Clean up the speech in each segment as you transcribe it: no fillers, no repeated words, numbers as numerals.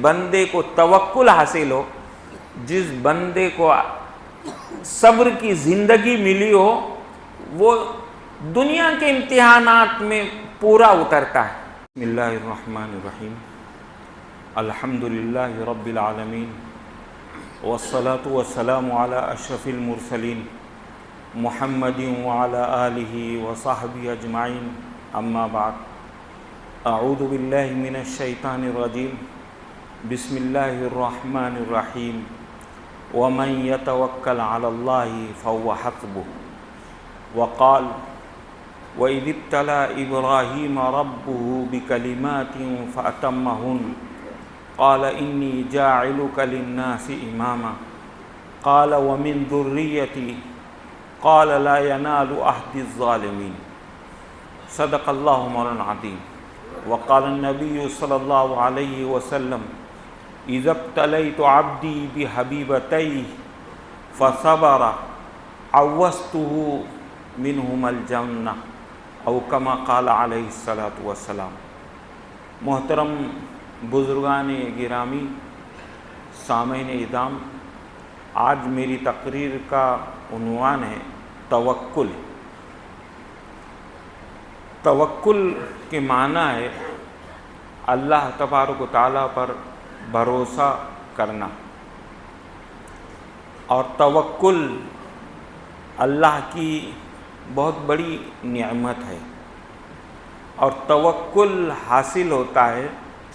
بندے کو توکل حاصل ہو، جس بندے کو صبر کی زندگی ملی ہو، وہ دنیا کے امتحانات میں پورا اترتا ہے۔ بسم اللہ الرحمن الرحیم، الحمدللہ رب العالمین، والصلاة والسلام علی اشرف المرسلین محمد وعلی آلہ وصحبہ اجمعین، اما بعد، اعوذ باللہ من الشیطان الرجیم، بسم اللہ الرحمن الرحیم، ومن یتوکل علی اللہ فهو حسبہ، وقال وَإِذِ ابْتَلَىٰ إِبْرَاهِيمَ رَبُّهُ بِكَلِمَاتٍ فَأَتَمَّهُنَّ قَالَ إِنِّي جَاعِلُكَ لِلنَّاسِ إِمَامًا قَالَ وَمِن ذُرِّيَّتِي قَالَ لَا يَنَالُ عَهْدِي الظَّالِمِينَ۔ صدق اللہ مولانا العظیم۔ وقال النبی صلی اللہ علیہ وسلم اذا ابتلیت عبدی بحبیبتیہ فصبر عوضته منہم الجنہ، او کما قال علیہ الصلاۃ والسلام۔ محترم بزرگان گرامی، سامعین اعظام، آج میری تقریر کا عنوان ہے توکل۔ توکل کے معنی ہے اللہ تبارک و تعالیٰ پر بھروسہ کرنا، اور توکل اللہ کی بہت بڑی نعمت ہے، اور توکل حاصل ہوتا ہے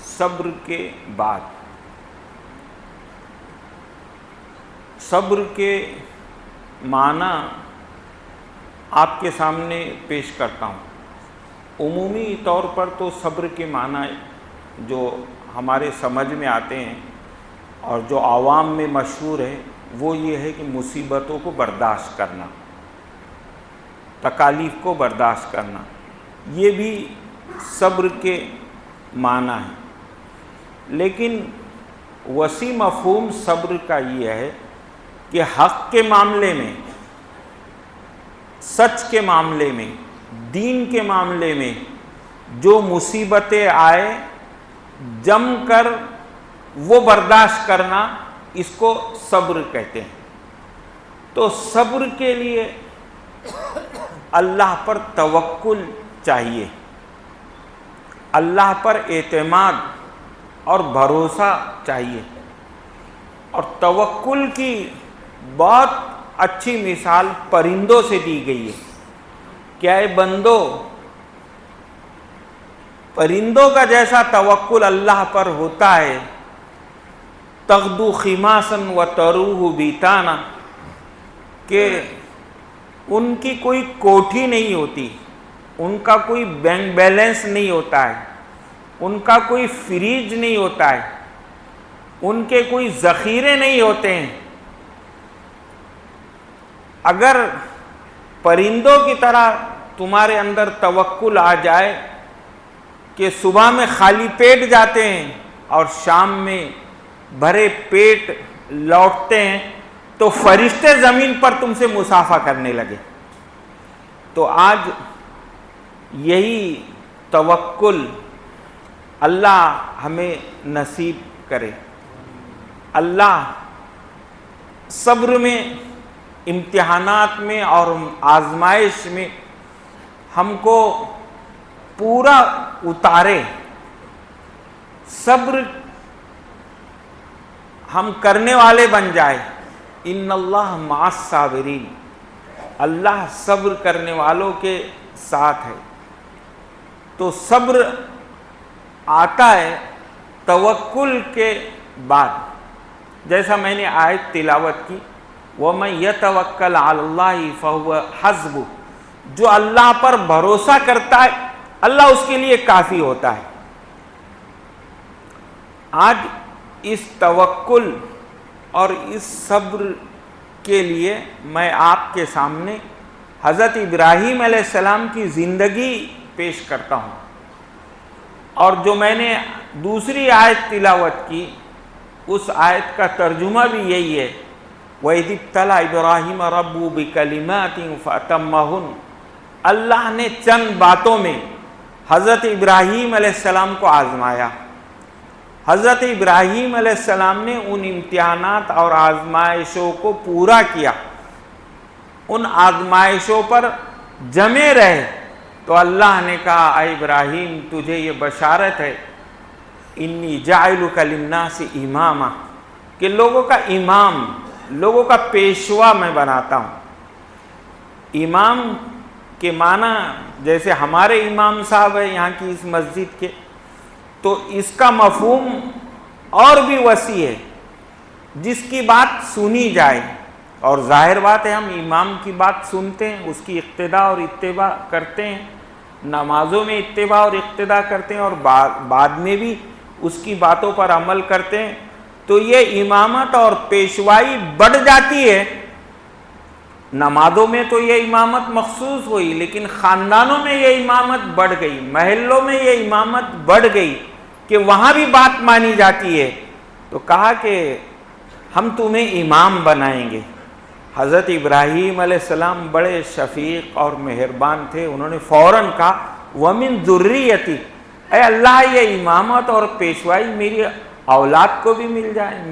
صبر کے بعد۔ صبر کے معنی آپ کے سامنے پیش کرتا ہوں۔ عمومی طور پر تو صبر کے معنی جو ہمارے سمجھ میں آتے ہیں اور جو عوام میں مشہور ہے وہ یہ ہے کہ مصیبتوں کو برداشت کرنا، تکالیف کو برداشت کرنا، یہ بھی صبر کے معنی ہے۔ لیکن وسیع مفہوم صبر کا یہ ہے کہ حق کے معاملے میں، سچ کے معاملے میں، دین کے معاملے میں جو مصیبتیں آئے جم کر وہ برداشت کرنا، اس کو صبر کہتے ہیں۔ تو صبر کے لیے اللہ پر توکل چاہیے، اللہ پر اعتماد اور بھروسہ چاہیے۔ اور توکل کی بہت اچھی مثال پرندوں سے دی گئی ہے۔ کیا اے بندو، پرندوں کا جیسا توکل اللہ پر ہوتا ہے، تغدو خماسا وتروح بیتانا، کہ ان کی کوئی کوٹھی نہیں ہوتی، ان کا کوئی بینک بیلنس نہیں ہوتا ہے، ان کا کوئی فریج نہیں ہوتا ہے، ان کے کوئی ذخیرے نہیں ہوتے ہیں۔ اگر پرندوں کی طرح تمہارے اندر توکل آ جائے کہ صبح میں خالی پیٹ جاتے ہیں اور شام میں بھرے پیٹ لوٹتے ہیں، تو فرشتے زمین پر تم سے مصافحہ کرنے لگے۔ تو آج یہی توکل اللہ ہمیں نصیب کرے۔ اللہ صبر میں، امتحانات میں اور آزمائش میں ہم کو پورا اتارے، صبر ہم کرنے والے بن جائے۔ ان اللہ مع الصابرین، اللہ صبر کرنے والوں کے ساتھ ہے۔ تو صبر آتا ہے توکل کے بعد، جیسا میں نے آیت تلاوت کی، وَمَن يَتَوَكَّلْ عَلَى اللَّهِ فَهُوَ حَسْبُهُ، جو اللہ پر بھروسہ کرتا ہے اللہ اس کے لیے کافی ہوتا ہے۔ آج اس توکل اور اس صبر کے لیے میں آپ کے سامنے حضرت ابراہیم علیہ السلام کی زندگی پیش کرتا ہوں، اور جو میں نے دوسری آیت تلاوت کی اس آیت کا ترجمہ بھی یہی ہے، وَإِذِ ابْتَلَىٰ إِبْرَاهِيمَ رَبُّهُ بِكَلِمَاتٍ فَأَتَمَّهُنَّ، اللہ نے چند باتوں میں حضرت ابراہیم علیہ السلام کو آزمایا۔ حضرت ابراہیم علیہ السلام نے ان امتحانات اور آزمائشوں کو پورا کیا، ان آزمائشوں پر جمے رہے، تو اللہ نے کہا اے ابراہیم تجھے یہ بشارت ہے، انی جاعلک للناس اماما، کہ لوگوں کا امام، لوگوں کا پیشوا میں بناتا ہوں۔ امام کے معنی جیسے ہمارے امام صاحب ہیں یہاں کی اس مسجد کے، تو اس کا مفہوم اور بھی وسیع ہے، جس کی بات سنی جائے، اور ظاہر بات ہے ہم امام کی بات سنتے ہیں، اس کی اقتداء اور اتباع کرتے ہیں، نمازوں میں اتباع اور اقتداء کرتے ہیں، اور بعد میں بھی اس کی باتوں پر عمل کرتے ہیں، تو یہ امامت اور پیشوائی بڑھ جاتی ہے۔ نمازوں میں تو یہ امامت مخصوص ہوئی، لیکن خاندانوں میں یہ امامت بڑھ گئی، محلوں میں یہ امامت بڑھ گئی کہ وہاں بھی بات مانی جاتی ہے، تو کہا کہ ہم تمہیں امام بنائیں گے۔ حضرت ابراہیم علیہ السلام بڑے شفیق اور مہربان تھے، انہوں نے فوراً کہا وَمِن ذُرِّيَّتِي، اے اللہ یہ امامت اور پیشوائی میری اولاد کو بھی مل جائے،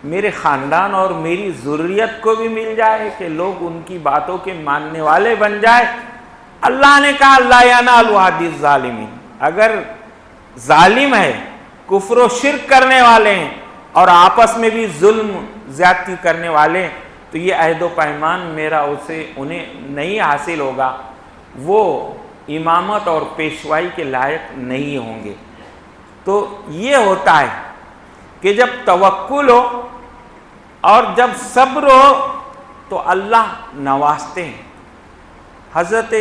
میرے خاندان اور میری ذریت کو بھی مل جائے، کہ لوگ ان کی باتوں کے ماننے والے بن جائے۔ اللہ نے کہا لا ینال عہد الظالمین، اگر ظالم ہے، کفر و شرک کرنے والے ہیں اور آپس میں بھی ظلم زیادتی کرنے والے ہیں، تو یہ عہد و پیمان میرا انہیں نہیں حاصل ہوگا، وہ امامت اور پیشوائی کے لائق نہیں ہوں گے۔ تو یہ ہوتا ہے کہ جب توکل ہو اور جب صبر ہو تو اللہ نوازتے ہیں۔ حضرت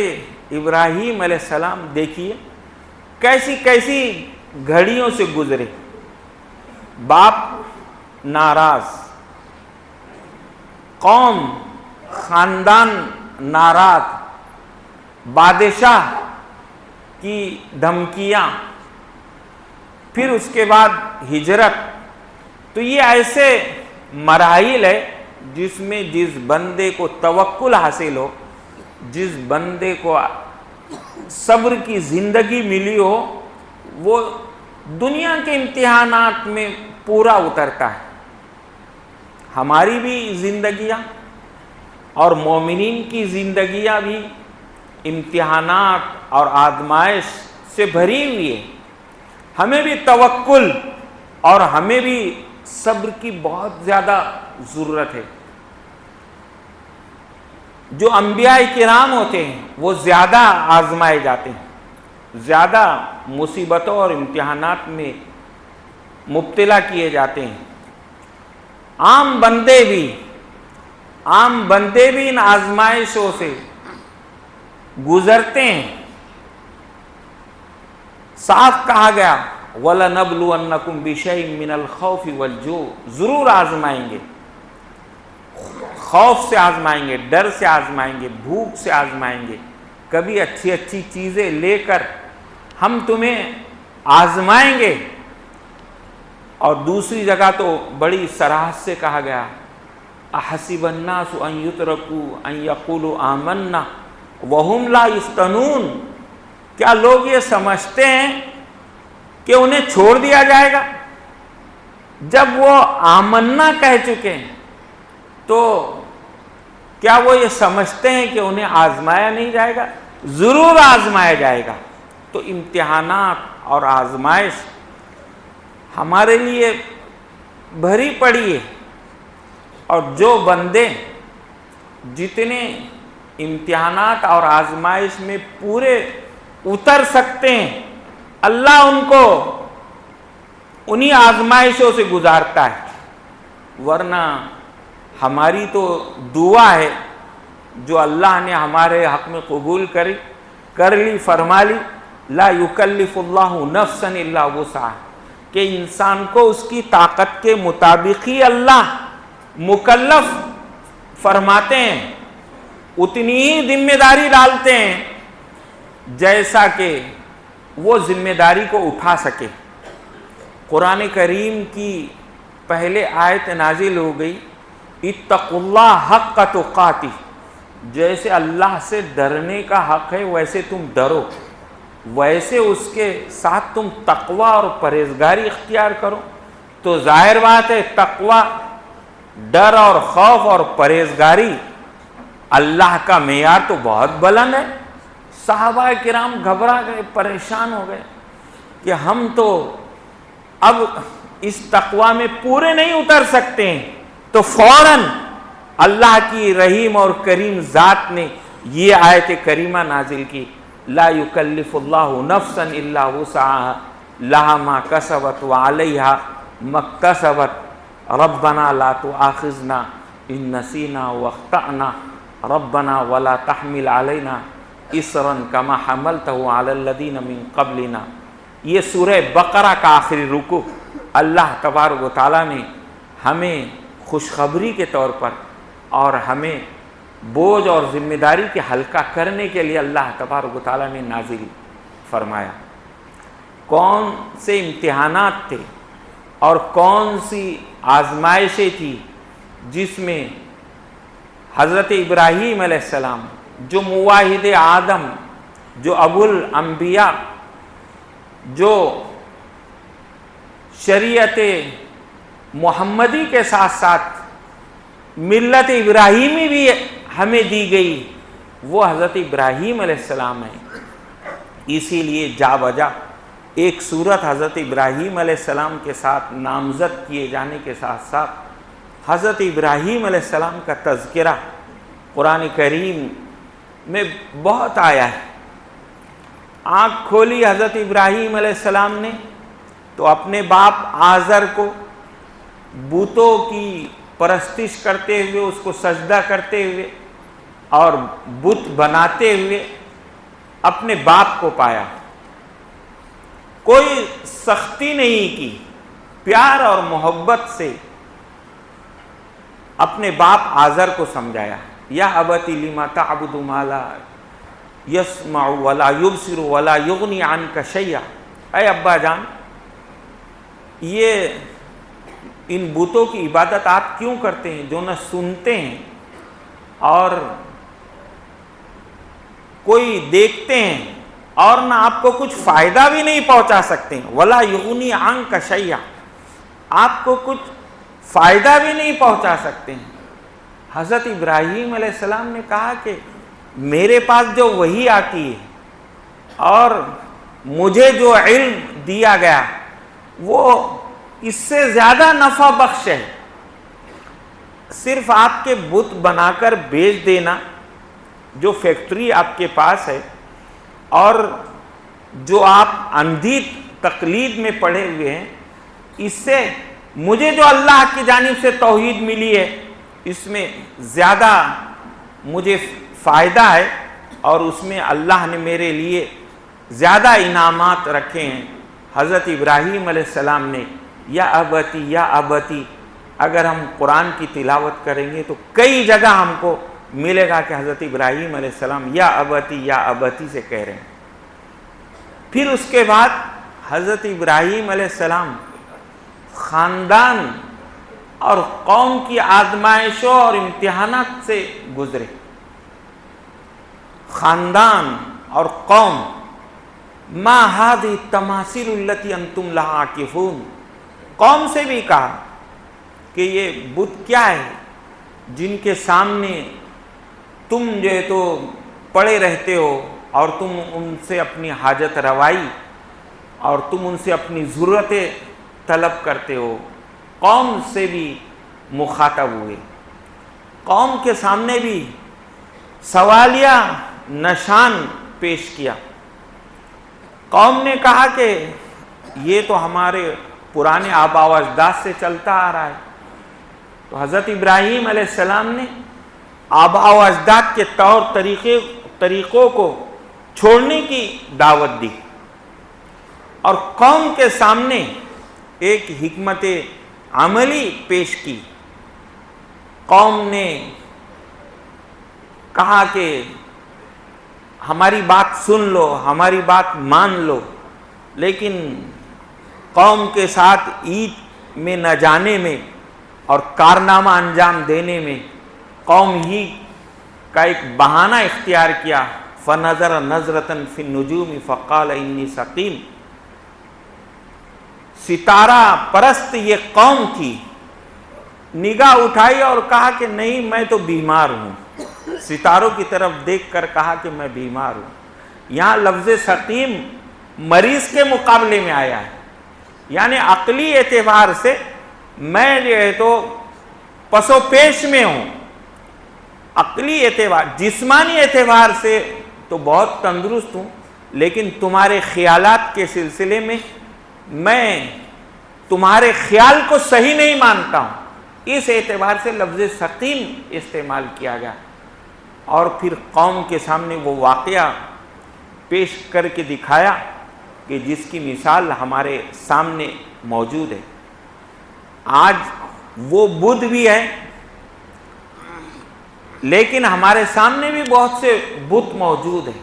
ابراہیم علیہ السلام دیکھیے کیسی کیسی گھڑیوں سے گزرے، باپ ناراض، قوم خاندان ناراض، بادشاہ کی دھمکیاں، پھر اس کے بعد ہجرت، تو یہ ایسے مراحل ہے جس میں جس بندے کو توکل حاصل ہو، جس بندے کو صبر کی زندگی ملی ہو، وہ دنیا کے امتحانات میں پورا اترتا ہے۔ ہماری بھی زندگیاں اور مومنین کی زندگیاں بھی امتحانات اور آزمائش سے بھری ہوئی ہے، ہمیں بھی توکل اور ہمیں بھی صبر کی بہت زیادہ ضرورت ہے۔ جو انبیاء کرام ہوتے ہیں وہ زیادہ آزمائے جاتے ہیں، زیادہ مصیبتوں اور امتحانات میں مبتلا کیے جاتے ہیں۔ عام بندے بھی ان آزمائشوں سے گزرتے ہیں۔ صاف کہا گیا وَلَنَبْلُوَنَّكُمْ بِشَيْءٍ مِّنَ الْخَوْفِ وَالْجُوعِ، ضرور آزمائیں گے، خوف سے آزمائیں گے، ڈر سے آزمائیں گے، بھوک سے آزمائیں گے، کبھی اچھی اچھی چیزیں لے کر ہم تمہیں آزمائیں گے۔ اور دوسری جگہ تو بڑی صراحت سے کہا گیا احسب الناس ان یترکوا ان یقولوا آمنا وہم لا یفتنون، کیا لوگ یہ سمجھتے ہیں کہ انہیں چھوڑ دیا جائے گا جب وہ آمنا کہہ چکے ہیں؟ تو کیا وہ یہ سمجھتے ہیں کہ انہیں آزمایا نہیں جائے گا؟ ضرور آزمایا جائے گا۔ تو امتحانات اور آزمائش ہمارے لیے بھری پڑی ہے، اور جو بندے جتنے امتحانات اور آزمائش میں پورے اتر سکتے ہیں، اللہ ان کو انہی آزمائشوں سے گزارتا ہے۔ ورنہ ہماری تو دعا ہے جو اللہ نے ہمارے حق میں قبول کر لی، فرما لی لا یکلف اللہ نفسا الا وسعہا، کہ انسان کو اس کی طاقت کے مطابق ہی اللہ مکلف فرماتے ہیں، اتنی ہی ذمہ داری ڈالتے ہیں جیسا کہ وہ ذمہ داری کو اٹھا سکے۔ قرآن کریم کی پہلے آیت نازل ہو گئی اتقوا اللہ حق تقاتہ، جیسے اللہ سے ڈرنے کا حق ہے ویسے تم ڈرو۔ ویسے اس کے ساتھ تم تقوی اور پرہیزگاری اختیار کرو. تو ظاہر بات ہے تقوی، ڈر اور خوف اور پرہیزگاری اللہ کا معیار تو بہت بلند ہے. صحابہ کرام گھبرا گئے، پریشان ہو گئے کہ ہم تو اب اس تقوی میں پورے نہیں اتر سکتے ہیں. تو فوراً اللہ کی رحیم اور کریم ذات نے یہ آیت کریمہ نازل کی، لا یکلف اللہ نفسا الا وسعها لها ما کسبت وعلیہا ما اکتسبت ربنا لا تؤاخذنا ان نسینا واخطأنا ربنا ولا تحمل علینا اصرا کما حملتہ علی الذین من قبلنا. یہ سورہ بقرہ کا آخری رکوع اللہ تبارک و تعالیٰ نے ہمیں خوشخبری کے طور پر اور ہمیں بوجھ اور ذمہ داری کے ہلکا کرنے کے لیے اللہ تبارک و تعالیٰ نے نازل فرمایا. کون سے امتحانات تھے اور کون سی آزمائشیں تھی جس میں حضرت ابراہیم علیہ السلام جو موحد آدم، جو ابو الانبیاء، جو شریعت محمدی کے ساتھ ساتھ ملت ابراہیمی بھی ہمیں دی گئی، وہ حضرت ابراہیم علیہ السلام ہیں. اسی لیے جا بجا ایک صورت حضرت ابراہیم علیہ السلام کے ساتھ نامزد کیے جانے کے ساتھ ساتھ حضرت ابراہیم علیہ السلام کا تذکرہ قرآن کریم میں بہت آیا ہے. آنکھ کھولی حضرت ابراہیم علیہ السلام نے تو اپنے باپ آزر کو بتوں کی پرستش کرتے ہوئے، اس کو سجدہ کرتے ہوئے اور بت بناتے ہوئے اپنے باپ کو پایا. کوئی سختی نہیں کی، پیار اور محبت سے اپنے باپ آزر کو سمجھایا. یا ابت لما تعبد ما لا یسمع ولا یبصر ولا یغنی عنک شیئا. اے ابا جان، یہ ان بتوں کی عبادت آپ کیوں کرتے ہیں جو نہ سنتے ہیں اور کوئی دیکھتے ہیں اور نہ آپ کو کچھ فائدہ بھی نہیں پہنچا سکتے ہیں. ولا یغنی عنک شیئا، آپ کو کچھ فائدہ بھی نہیں پہنچا سکتے ہیں. حضرت ابراہیم علیہ السلام نے کہا کہ میرے پاس جو وحی آتی ہے اور مجھے جو علم دیا گیا وہ اس سے زیادہ نفع بخش ہے. صرف آپ کے بت بنا کر بیچ دینا، جو فیکٹری آپ کے پاس ہے اور جو آپ اندھی تقلید میں پڑے ہوئے ہیں، اس سے مجھے جو اللہ کی جانب سے توحید ملی ہے اس میں زیادہ مجھے فائدہ ہے اور اس میں اللہ نے میرے لیے زیادہ انعامات رکھے ہیں. حضرت ابراہیم علیہ السلام نے یا ابتی، اگر ہم قرآن کی تلاوت کریں گے تو کئی جگہ ہم کو ملے گا کہ حضرت ابراہیم علیہ السلام یا ابتی سے کہہ رہے ہیں. پھر اس کے بعد حضرت ابراہیم علیہ السلام خاندان اور قوم کی آزمائشوں اور امتحانات سے گزرے. خاندان اور قوم، ما هذه التماثيل التي انتم لها عاکفون. قوم سے بھی کہا کہ یہ بت کیا ہے جن کے سامنے تم جو ہے تو پڑے رہتے ہو اور تم ان سے اپنی حاجت روائی اور تم ان سے اپنی ضرورتیں طلب کرتے ہو. قوم سے بھی مخاطب ہوئے. قوم کے سامنے بھی سوالیہ نشان پیش کیا. قوم نے کہا کہ یہ تو ہمارے پرانے آباء و اجداد سے چلتا آ رہا ہے. تو حضرت ابراہیم علیہ السلام نے آباء و اجداد کے طور طریقوں کو چھوڑنے کی دعوت دی اور قوم کے سامنے ایک حکمت عملی پیش کی. قوم نے کہا کہ ہماری بات سن لو، ہماری بات مان لو، لیکن قوم کے ساتھ عید میں نہ جانے میں اور کارنامہ انجام دینے میں قوم ہی کا ایک بہانہ اختیار کیا فنظر نظرۃ فی النجوم فقال انی سقیم. ستارہ پرست یہ قوم تھی، نگاہ اٹھائی اور کہا کہ نہیں میں تو بیمار ہوں. ستاروں کی طرف دیکھ کر کہا کہ میں بیمار ہوں. یہاں لفظ سقیم مریض کے مقابلے میں آیا ہے، یعنی عقلی اعتبار سے میں جو ہے تو پسو پیش میں ہوں. عقلی اعتبار، جسمانی اعتبار سے تو بہت تندرست ہوں، لیکن تمہارے خیالات کے سلسلے میں تمہارے خیال کو صحیح نہیں مانتا ہوں. اس اعتبار سے لفظ سقیم استعمال کیا گیا. اور پھر قوم کے سامنے وہ واقعہ پیش کر کے دکھایا کہ جس کی مثال ہمارے سامنے موجود ہے. آج وہ بدھ بھی ہے، لیکن ہمارے سامنے بھی بہت سے بت موجود ہیں.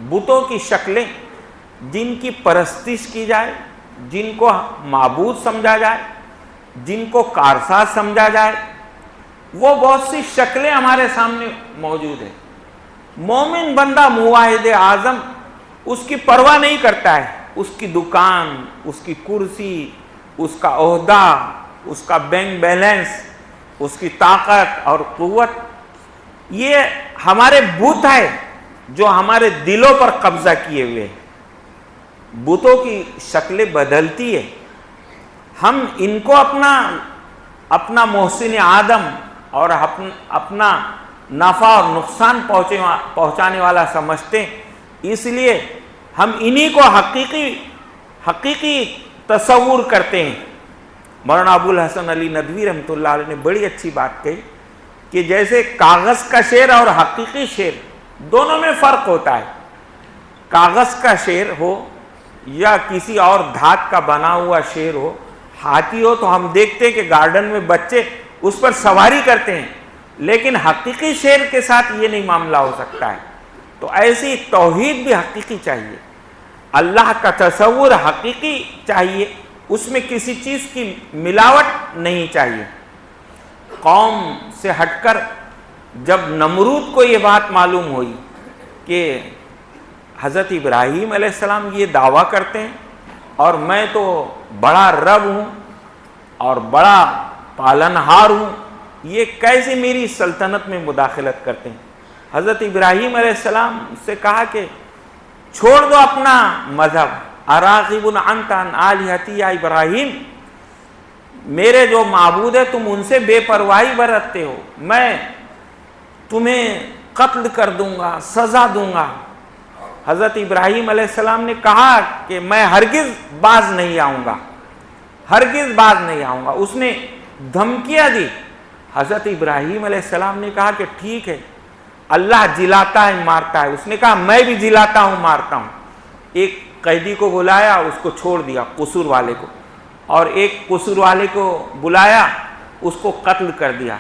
بتوں کی شکلیں جن کی پرستش کی جائے، جن کو معبود سمجھا جائے، جن کو کارساز سمجھا جائے، وہ بہت سی شکلیں ہمارے سامنے موجود ہیں. مومن بندہ موحد اعظم اس کی پرواہ نہیں کرتا ہے. اس کی دکان، اس کی کرسی، اس کا عہدہ، اس کا بینک بیلنس، اس کی طاقت اور قوت، یہ ہمارے بت ہے جو ہمارے دلوں پر قبضہ کیے ہوئے ہیں. بتوں کی شکلیں بدلتی ہے. ہم ان کو اپنا محسن آدم اور اپنا نفع اور نقصان پہنچانے والا سمجھتے ہیں، اس لیے ہم انہی کو حقیقی تصور کرتے ہیں. مولانا ابو الحسن علی ندوی رحمۃ اللہ علیہ نے بڑی اچھی بات کہی کہ جیسے کاغذ کا شعر اور حقیقی شعر دونوں میں فرق ہوتا ہے. کاغذ کا شعر ہو یا کسی اور دھات کا بنا ہوا شعر ہو، ہاتھی ہو تو ہم دیکھتے ہیں کہ گارڈن میں بچے اس پر سواری کرتے ہیں، لیکن حقیقی شعر کے ساتھ یہ نہیں معاملہ ہو سکتا ہے. تو ایسی توحید بھی حقیقی چاہیے، اللہ کا تصور حقیقی چاہیے، اس میں کسی چیز کی ملاوٹ نہیں چاہیے. قوم سے ہٹ کر جب نمرود کو یہ بات معلوم ہوئی کہ حضرت ابراہیم علیہ السلام یہ دعویٰ کرتے ہیں اور میں تو بڑا رب ہوں اور بڑا پالنہار ہوں، یہ کیسے میری سلطنت میں مداخلت کرتے ہیں. حضرت ابراہیم علیہ السلام سے کہا کہ چھوڑ دو اپنا مذہب. اراغب انت عن آلہتی یا ابراہیم، میرے جو معبود ہے تم ان سے بے پرواہی برتتے ہو، میں تمہیں قتل کر دوں گا، سزا دوں گا. حضرت ابراہیم علیہ السلام نے کہا کہ میں ہرگز باز نہیں آؤں گا، ہرگز باز نہیں آؤں گا. اس نے دھمکیاں دی. حضرت ابراہیم علیہ السلام نے کہا کہ ٹھیک ہے، اللہ جلاتا ہے مارتا ہے. اس نے کہا میں بھی جلاتا ہوں مارتا ہوں. ایک قیدی کو بلایا، اس کو چھوڑ دیا، قصور والے کو، اور ایک قصور والے کو بلایا، اس کو قتل کر دیا.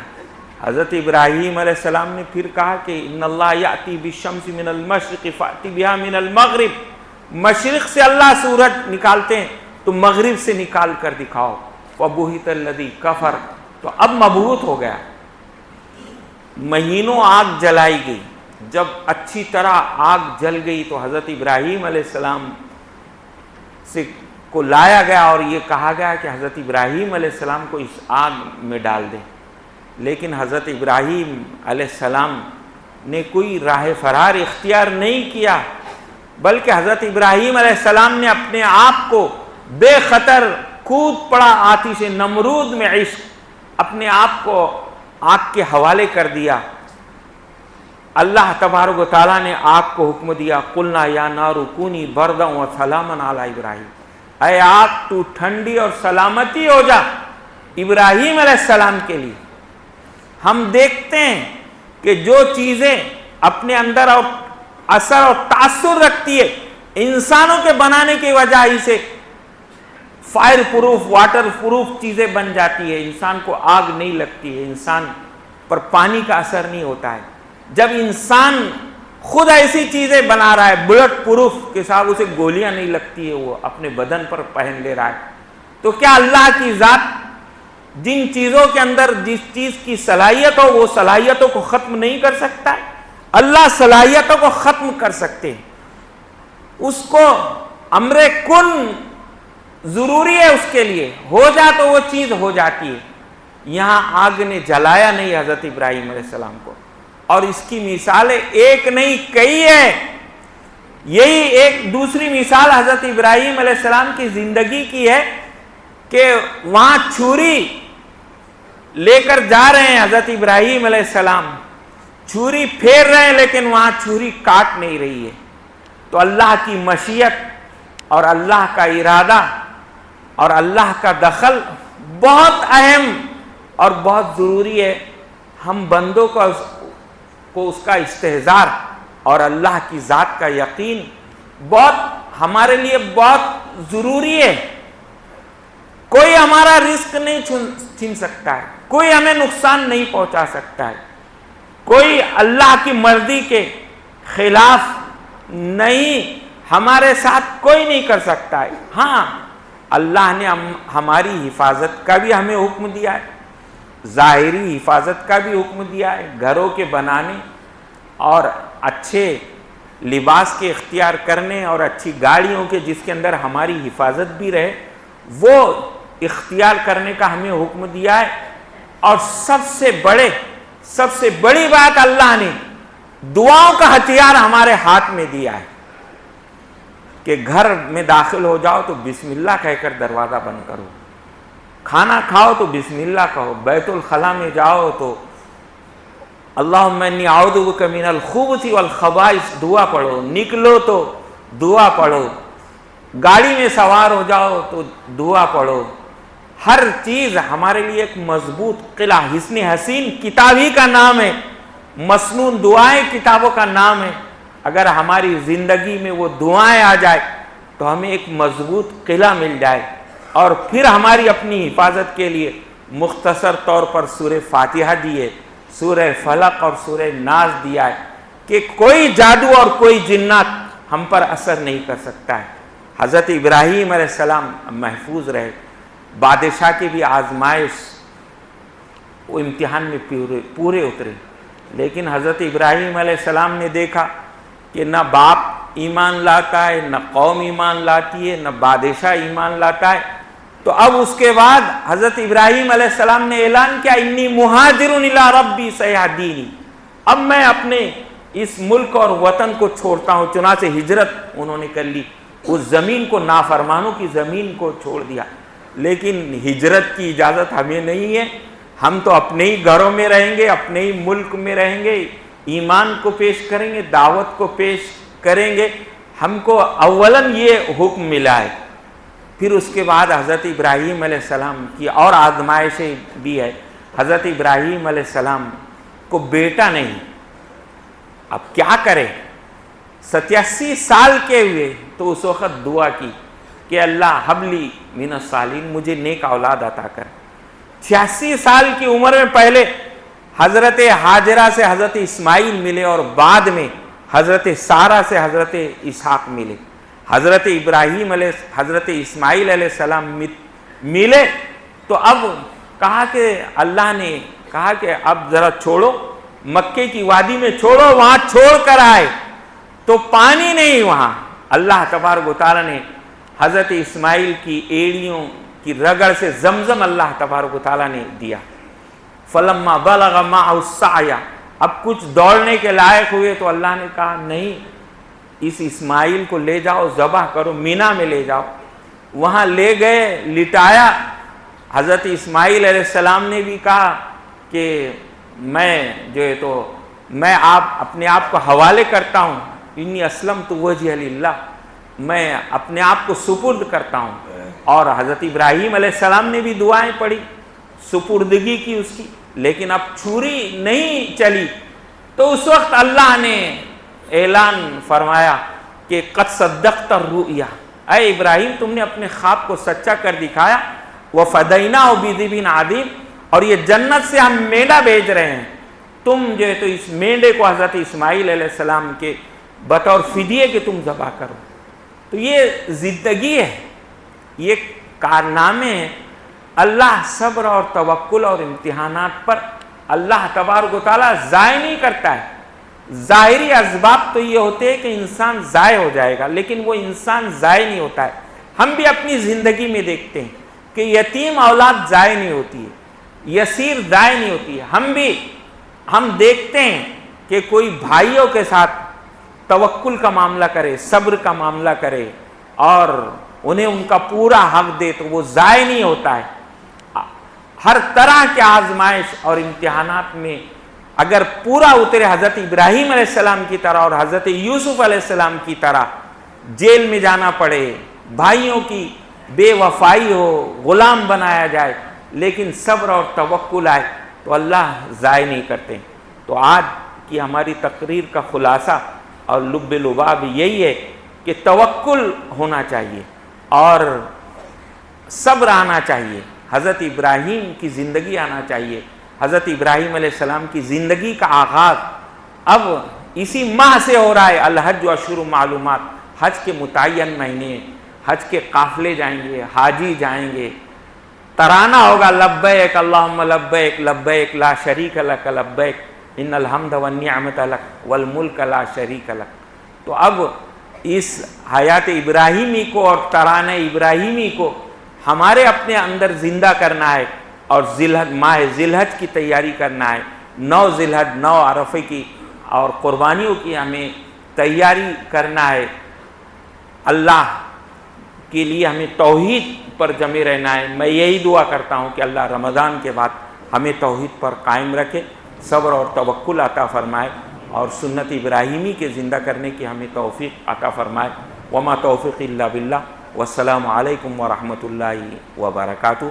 حضرت ابراہیم علیہ السلام نے پھر کہا کہ ان اللہ یاتی بالشمس من المشرق فاتی بہا من المغرب، مشرق سے اللہ سورج نکالتے ہیں تو مغرب سے نکال کر دکھاؤ. فبہت الذی کفر، تو اب مبہوت ہو گیا. مہینوں آگ جلائی گئی. جب اچھی طرح آگ جل گئی تو حضرت ابراہیم علیہ السلام کو لایا گیا اور یہ کہا گیا کہ حضرت ابراہیم علیہ السلام کو اس آگ میں ڈال دیں. لیکن حضرت ابراہیم علیہ السلام نے کوئی راہ فرار اختیار نہیں کیا، بلکہ حضرت ابراہیم علیہ السلام نے اپنے آپ کو بے خطر کود پڑا آتش نمرود میں عشق، اپنے آپ کو آگ کے حوالے کر دیا. اللہ تبارک و تعالیٰ نے آگ کو حکم دیا، قلنا یا نار کونی بردا و سلاما علی ابراہیم، اے آگ تو ٹھنڈی اور سلامتی ہو جا ابراہیم علیہ السلام کے لیے. ہم دیکھتے ہیں کہ جو چیزیں اپنے اندر اور اثر اور تاثر رکھتی ہے، انسانوں کے بنانے کی وجہ سے فائر پروف، واٹر پروف چیزیں بن جاتی ہے. انسان کو آگ نہیں لگتی ہے، انسان پر پانی کا اثر نہیں ہوتا ہے. جب انسان خود ایسی چیزیں بنا رہا ہے بلٹ پروف کے ساتھ، اسے گولیاں نہیں لگتی ہے، وہ اپنے بدن پر پہن لے رہا ہے، تو کیا اللہ کی ذات جن چیزوں کے اندر جس چیز کی صلاحیت ہو وہ صلاحیتوں کو ختم نہیں کر سکتا ہے؟ اللہ صلاحیتوں کو ختم کر سکتے ہیں. اس کو امر کن ضروری ہے، اس کے لیے ہو جا تو وہ چیز ہو جاتی ہے. یہاں آگ نے جلایا نہیں حضرت ابراہیم علیہ السلام کو، اور اس کی مثالیں ایک نہیں کئی ہے. یہی ایک دوسری مثال حضرت ابراہیم علیہ السلام کی زندگی کی ہے کہ وہاں چھری لے کر جا رہے ہیں حضرت ابراہیم علیہ السلام، چھری پھیر رہے ہیں لیکن وہاں چھری کاٹ نہیں رہی ہے. تو اللہ کی مشیت اور اللہ کا ارادہ اور اللہ کا دخل بہت اہم اور بہت ضروری ہے. ہم بندوں کو اس کا استحضار اور اللہ کی ذات کا یقین ہمارے لیے بہت ضروری ہے. کوئی ہمارا رزق نہیں چھین سکتا ہے، کوئی ہمیں نقصان نہیں پہنچا سکتا ہے، کوئی اللہ کی مرضی کے خلاف نہیں ہمارے ساتھ کوئی نہیں کر سکتا ہے. ہاں، اللہ نے ہماری حفاظت کا بھی ہمیں حکم دیا ہے، ظاہری حفاظت کا بھی حکم دیا ہے، گھروں کے بنانے اور اچھے لباس کے اختیار کرنے اور اچھی گاڑیوں کے جس کے اندر ہماری حفاظت بھی رہے وہ اختیار کرنے کا ہمیں حکم دیا ہے. اور سب سے بڑی بات اللہ نے دعاؤں کا ہتھیار ہمارے ہاتھ میں دیا ہے کہ گھر میں داخل ہو جاؤ تو بسم اللہ کہہ کر دروازہ بند کرو، کھانا کھاؤ تو بسم اللہ کہو، بیت الخلاء میں جاؤ تو اللہم انی اعوذ بک من الخبث والخبائث دعا پڑھو، نکلو تو دعا پڑھو، گاڑی میں سوار ہو جاؤ تو دعا پڑھو. ہر چیز ہمارے لیے ایک مضبوط قلعہ، حصن حسین کتاب ہی کا نام ہے، مسنون دعائیں کتابوں کا نام ہے. اگر ہماری زندگی میں وہ دعائیں آ جائے تو ہمیں ایک مضبوط قلعہ مل جائے. اور پھر ہماری اپنی حفاظت کے لیے مختصر طور پر سورہ فاتحہ دی ہے، سورہ فلق اور سورہ ناس دیا ہے کہ کوئی جادو اور کوئی جنات ہم پر اثر نہیں کر سکتا ہے. حضرت ابراہیم علیہ السلام محفوظ رہے. بادشاہ کی بھی آزمائش وہ امتحان میں پورے اترے، لیکن حضرت ابراہیم علیہ السلام نے دیکھا کہ نہ باپ ایمان لاتا ہے، نہ قوم ایمان لاتی ہے، نہ بادشاہ ایمان لاتا ہے. تو اب اس کے بعد حضرت ابراہیم علیہ السلام نے اعلان کیا انی مہاجر الی ربی سیہدینی، اب میں اپنے اس ملک اور وطن کو چھوڑتا ہوں. چنانچہ ہجرت انہوں نے کر لی، اس زمین کو، نافرمانوں کی زمین کو چھوڑ دیا. لیکن ہجرت کی اجازت ہمیں نہیں ہے. ہم تو اپنے ہی گھروں میں رہیں گے، اپنے ہی ملک میں رہیں گے، ایمان کو پیش کریں گے، دعوت کو پیش کریں گے. ہم کو اولاً یہ حکم ملا ہے. پھر اس کے بعد حضرت ابراہیم علیہ السلام کی اور آزمائشیں بھی ہے. حضرت ابراہیم علیہ السلام کو بیٹا نہیں، اب کیا کرے؟ 87 سال کے ہوئے تو اس وقت دعا کی کہ اللہ حبلی من الصالحین، مجھے نیک اولاد عطا کر. 86 سال کی عمر میں پہلے حضرت ہاجرہ سے حضرت اسماعیل ملے اور بعد میں حضرت سارہ سے حضرت اسحاق ملے. حضرت اسماعیل علیہ السلام ملے تو اب کہا کہ اللہ نے کہا کہ اب ذرا چھوڑو، مکے کی وادی میں چھوڑو. وہاں چھوڑ کر آئے تو پانی نہیں وہاں. اللہ تبارک و تعالیٰ نے حضرت اسماعیل کی ایڑیوں کی رگڑ سے زمزم اللہ تبارک و تعالیٰ نے دیا. فلما بلغ معہ السعی، اب کچھ دوڑنے کے لائق ہوئے تو اللہ نے کہا نہیں، اس اسماعیل کو لے جاؤ، ذبح کرو، مینا میں لے جاؤ. وہاں لے گئے، لٹایا. حضرت اسماعیل علیہ السلام نے بھی کہا کہ میں اپنے آپ کو حوالے کرتا ہوں، انی اسلمت وجہی للہ، میں اپنے آپ کو سپرد کرتا ہوں. اور حضرت ابراہیم علیہ السلام نے بھی دعائیں پڑھی، سپردگی کی اس کی. لیکن اب چھری نہیں چلی تو اس وقت اللہ نے اعلان فرمایا کہ قد صدقت الرؤیا، اے ابراہیم تم نے اپنے خواب کو سچا کر دکھایا. وفدیناہ بذبح عظیم، اور یہ جنت سے ہم مینڈا بھیج رہے ہیں، تم جو ہے تو اس مینڈے کو حضرت اسماعیل علیہ السلام کے بطور فدیے کے تم ذبح کرو. تو یہ زندگی ہے، یہ کارنامے ہیں. اللہ صبر اور توکل اور امتحانات پر اللہ تبارک و تعالیٰ ضائع نہیں کرتا ہے. ظاہری اسباب تو یہ ہوتے ہیں کہ انسان ضائع ہو جائے گا، لیکن وہ انسان ضائع نہیں ہوتا ہے۔ ہم بھی اپنی زندگی میں دیکھتے ہیں کہ یتیم اولاد ضائع نہیں ہوتی ہے، یسیر ضائع نہیں ہوتی ہے۔ ہم دیکھتے ہیں کہ کوئی بھائیوں کے ساتھ توکل کا معاملہ کرے، صبر کا معاملہ کرے اور انہیں ان کا پورا حق دے تو وہ ضائع نہیں ہوتا ہے۔ ہر طرح کے آزمائش اور امتحانات میں اگر پورا اترے، حضرت ابراہیم علیہ السلام کی طرح اور حضرت یوسف علیہ السلام کی طرح جیل میں جانا پڑے، بھائیوں کی بے وفائی ہو، غلام بنایا جائے، لیکن صبر اور توکل آئے تو اللہ ضائع نہیں کرتے۔ تو آج کی ہماری تقریر کا خلاصہ اور لب لباب یہی ہے کہ توکل ہونا چاہیے اور صبر آنا چاہیے، حضرت ابراہیم کی زندگی آنا چاہیے۔ حضرت ابراہیم علیہ السلام کی زندگی کا آغاز اب اسی ماہ سے ہو رہا ہے، الحج اشہر معلومات، حج کے متعین مہینے، حج کے قافلے جائیں گے، حاجی جائیں گے، ترانہ ہوگا لبیک اللہم لبیک لبیک لا شریک لک لبیک ان الحمد والنعمت لک والملک لا شریک لک۔ تو اب اس حیات ابراہیمی کو اور ترانہ ابراہیمی کو ہمارے اپنے اندر زندہ کرنا ہے اور ماہ ذی الحج کی تیاری کرنا ہے، 9 ذی الحج، 9 عرفے کی اور قربانیوں کی ہمیں تیاری کرنا ہے۔ اللہ کے لیے ہمیں توحید پر جمے رہنا ہے۔ میں یہی دعا کرتا ہوں کہ اللہ رمضان کے بعد ہمیں توحید پر قائم رکھے، صبر اور توکل عطا فرمائے اور سنت ابراہیمی کے زندہ کرنے کی ہمیں توفیق عطا فرمائے۔ وما توفیق الا باللہ، والسلام علیکم ورحمۃ اللہ وبرکاتہ۔